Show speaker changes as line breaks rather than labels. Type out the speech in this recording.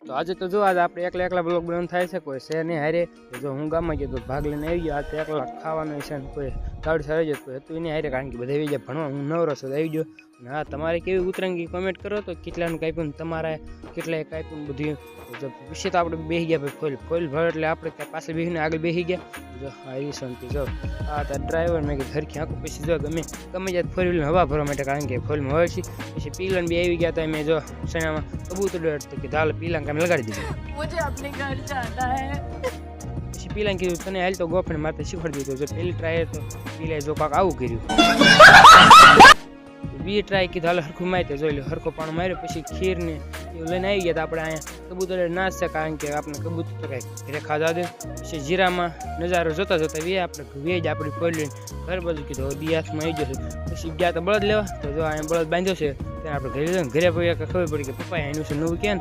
તો આજે તો જો આજે આપણે એકલા બ્લોગ બનાવવાનું થાય છે, કોઈ છે નહીં હારે. જો હું ગામમાં ગયો તો ભાગ લઈને આવી ગયો. આ તો એકલા ખાવાનું છે ને કોઈ ગાડી સારી જતું કોઈ હતું નહીં હારે, કારણ કે બધા આવી જાય ભણવા. હું નવરો છું આવી ગયો. અને હા, તમારે કેવી ઉતરંગી કોમેન્ટ કરો તો કેટલાનું કાપ્યું તમારા કેટલાએ કાપ્યું બધું. વિશે તો આપણે બેસી ગયા ભાઈ ફોઇલ ભર એટલે આપણે ત્યાં પાસે બેસીને આગળ બેસી ગયા. જો હા એ શાંતિ જો આ ત્યાં ડ્રાઈવર મેં કીધું ઘરથી આંખું પછી જો ગમે જાય ફોર વ્હીલને હવા ભરવા માટે, કારણ કે ફોઇલમાં હોય છે. પછી પીલન બી આવી ગયા હતા. મેં જો શેણામાં કબૂતર ડરતો કે હાલ પીલા કામ લગાડી દીધું.
मुझे अपने घर जाना है.
પછી પીલાને કીધું તને હાલ તો ગોફણ મારે શીખવાડી દીધું. જો પહેલી ટ્રાય તો પીલાએ જો કાંક આવું કર્યું. બી ટ્રાય કીધું હાલ હરખું મારી જોઈ લો. હરખો પાણ માર્યો પછી ખીર ને એવું લઈને આવી ગયા. આપણે અહીંયા કબૂતર નાશ છે, કારણ કે આપણે કબૂતર તો કાંઈ ઘરે ખાધા દે. પછી જીરામાં નજારો જોતા આપણે વેજ આપણી ખોલી ઘર બાજુ કીધું દી હાથમાં આવી જશે. પછી ગયા તો બળદ લેવા. તો જો અહીંયા બળદ બાંધ્યો છે, ત્યારે આપણે ઘરે ખબર પડી કે પપ્પા એનું છે નવું ક્યાં